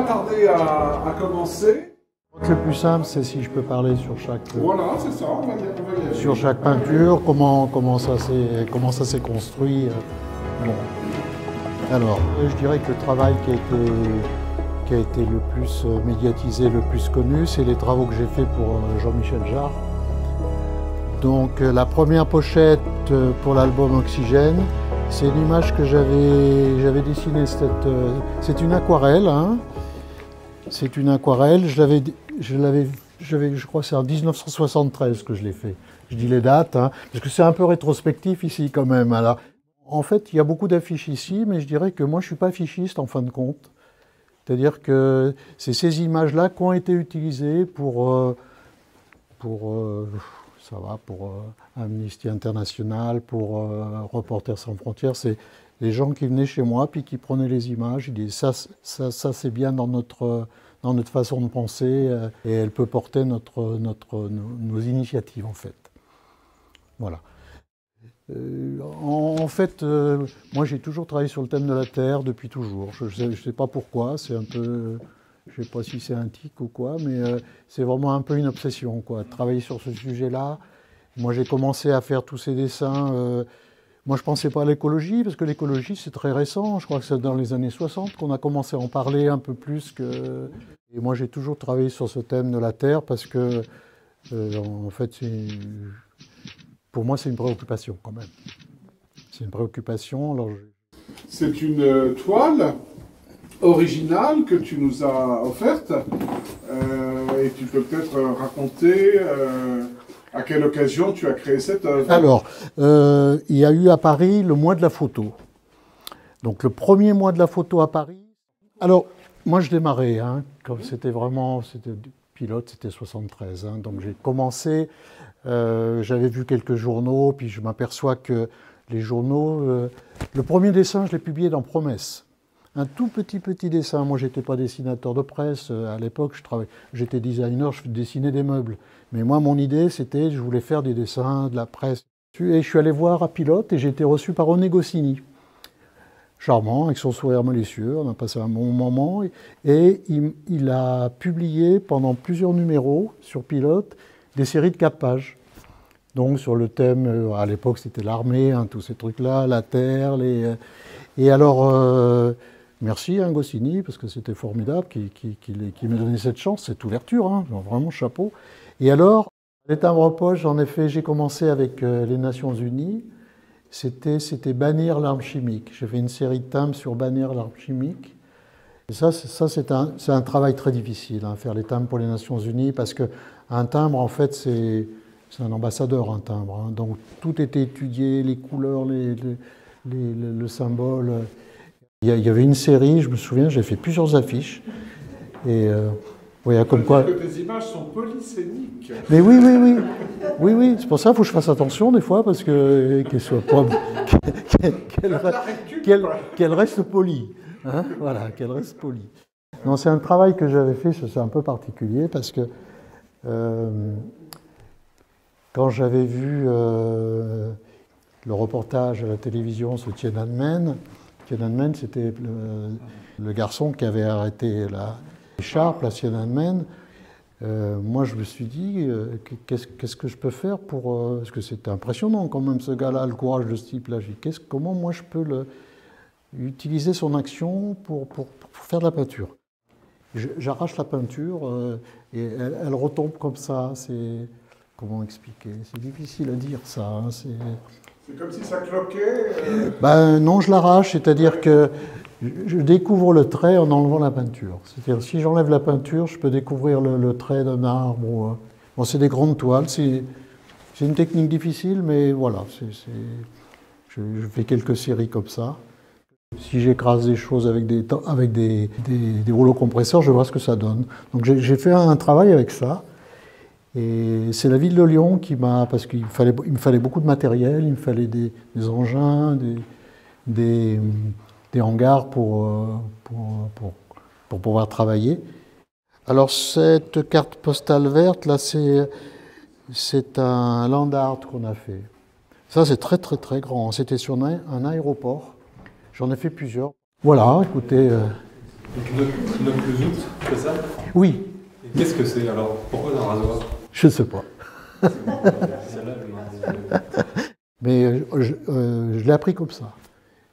tarder à commencer. Le plus simple, c'est si je peux parler sur chaque, Voilà, c'est ça, on va y aller. sur chaque peinture, comment ça s'est construit. Bon. Alors, je dirais que le travail qui a été le plus médiatisé, le plus connu, c'est les travaux que j'ai faits pour Jean-Michel Jarre. Donc la première pochette pour l'album Oxygène, c'est une image que j'avais dessinée. C'est une aquarelle. Hein. C'est une aquarelle. Je crois que c'est en 1973 que je l'ai fait. Je dis les dates, hein, parce que c'est un peu rétrospectif ici quand même. Alors, en fait, il y a beaucoup d'affiches ici, mais je dirais que moi, je ne suis pas affichiste en fin de compte. C'est-à-dire que c'est ces images-là qui ont été utilisées pour Amnesty International, pour Reporters sans frontières. C'est les gens qui venaient chez moi puis qui prenaient les images. Ils disaient ça c'est bien dans notre façon de penser et elle peut porter nos initiatives en fait. Voilà. En fait, moi j'ai toujours travaillé sur le thème de la Terre depuis toujours. Je ne sais pas pourquoi, c'est un peu, je ne sais pas si c'est un tic ou quoi, mais c'est vraiment un peu une obsession, quoi, de travailler sur ce sujet-là. Moi j'ai commencé à faire tous ces dessins. Moi je ne pensais pas à l'écologie, parce que l'écologie c'est très récent. Je crois que c'est dans les années 60 qu'on a commencé à en parler un peu plus que... Et moi j'ai toujours travaillé sur ce thème de la Terre parce que, en fait, pour moi, c'est une préoccupation quand même. C'est une préoccupation. Alors C'est une toile originale que tu nous as offerte. Et tu peux peut-être raconter à quelle occasion tu as créé cette œuvre. Alors, il y a eu à Paris le mois de la photo. Donc le premier mois de la photo à Paris. Alors, moi je démarrais, hein, comme c'était pilote, c'était 73. Hein, donc j'ai commencé... j'avais vu quelques journaux, puis je m'aperçois que les journaux... le premier dessin, je l'ai publié dans Promesse. Un tout petit dessin. Moi, je n'étais pas dessinateur de presse. À l'époque, j'étais designer, je dessinais des meubles. Mais moi, mon idée, c'était, je voulais faire des dessins, de la presse. Et je suis allé voir à Pilote et j'ai été reçu par René Goscinny. Charmant, avec son sourire malicieux, on a passé un bon moment. Et il a publié pendant plusieurs numéros sur Pilote des séries de 4 pages. Donc sur le thème, à l'époque c'était l'armée, hein, tous ces trucs-là, la terre, et alors, merci hein, Goscinny, parce que c'était formidable qu'il m'ait donné cette chance, cette ouverture, hein, vraiment chapeau. Et alors, les timbres poches, en effet, j'ai commencé avec les Nations Unies, c'était bannir l'arme chimique. J'ai fait une série de timbres sur bannir l'arme chimique. Et ça c'est un travail très difficile, hein, faire les timbres pour les Nations Unies, parce que un timbre, en fait, c'est un ambassadeur, un timbre. Hein. Donc, tout était étudié, les couleurs, le symbole. Il y avait une série, je me souviens, j'ai fait plusieurs affiches. Et oui, comme quoi... que tes images sont polysémiques. Mais oui. Oui, c'est pour ça qu'il faut que je fasse attention des fois, parce qu'elle soit pas... qu'elle reste polie. Hein, voilà, qu'elle reste polie. Non, c'est un travail que j'avais fait, c'est un peu particulier, parce que quand j'avais vu le reportage à la télévision sur Tiananmen, c'était le garçon qui avait arrêté l'écharpe, la Tiananmen. Moi, je me suis dit, qu'est-ce que je peux faire pour... parce que c'était impressionnant quand même, ce gars-là, le courage de ce type-là. Comment moi je peux utiliser son action pour faire de la peinture. J'arrache la peinture et elle retombe comme ça. Comment expliquer? C'est difficile à dire ça. Hein, c'est comme si ça cloquait. Ben non, je l'arrache, c'est-à-dire que je découvre le trait en enlevant la peinture. C'est-à-dire si j'enlève la peinture, je peux découvrir le trait d'un arbre. Bon, c'est des grandes toiles. C'est une technique difficile, mais voilà. Je fais quelques séries comme ça. Si j'écrase des choses avec des rouleaux compresseurs, je vois ce que ça donne. Donc j'ai fait un travail avec ça. Et c'est la ville de Lyon qui m'a... Parce qu'il me fallait beaucoup de matériel, il me fallait des engins, des hangars pour pouvoir travailler. Alors cette carte postale verte, là, c'est un land art qu'on a fait. Ça, c'est très grand. C'était sur un aéroport. J'en ai fait plusieurs. Voilà, écoutez, Donc le zout, c'est ça? Oui. Et qu'est-ce que c'est alors? Pourquoi un rasoir? Je ne sais pas. Celle-là, Mais je l'ai appris comme ça.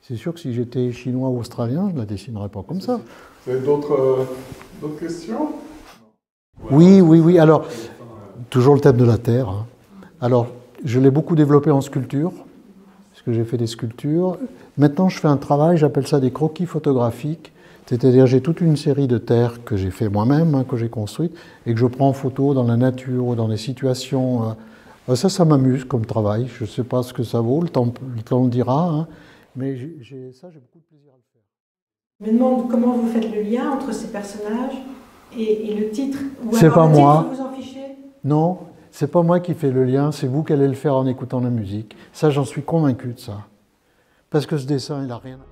C'est sûr que si j'étais chinois ou australien, je ne la dessinerais pas comme ça. Vous avez d'autres questions? Oui, oui, oui. Alors, toujours le thème de la Terre. Hein. Alors, je l'ai beaucoup développé en sculpture, parce que j'ai fait des sculptures. Maintenant, je fais un travail, j'appelle ça des croquis photographiques. C'est-à-dire, j'ai toute une série de terres que j'ai fait moi-même, hein, que j'ai construites, et que je prends en photo dans la nature ou dans des situations. Ça m'amuse comme travail. Je ne sais pas ce que ça vaut, le temps le dira, hein, mais j'ai beaucoup de plaisir à le faire. Je me demande comment vous faites le lien entre ces personnages et le titre. C'est pas moi. Vous en fichez? Non, c'est pas moi qui fais le lien, c'est vous qui allez le faire en écoutant la musique. Ça, j'en suis convaincu de ça. Parce que ce dessin, il n'a rien à...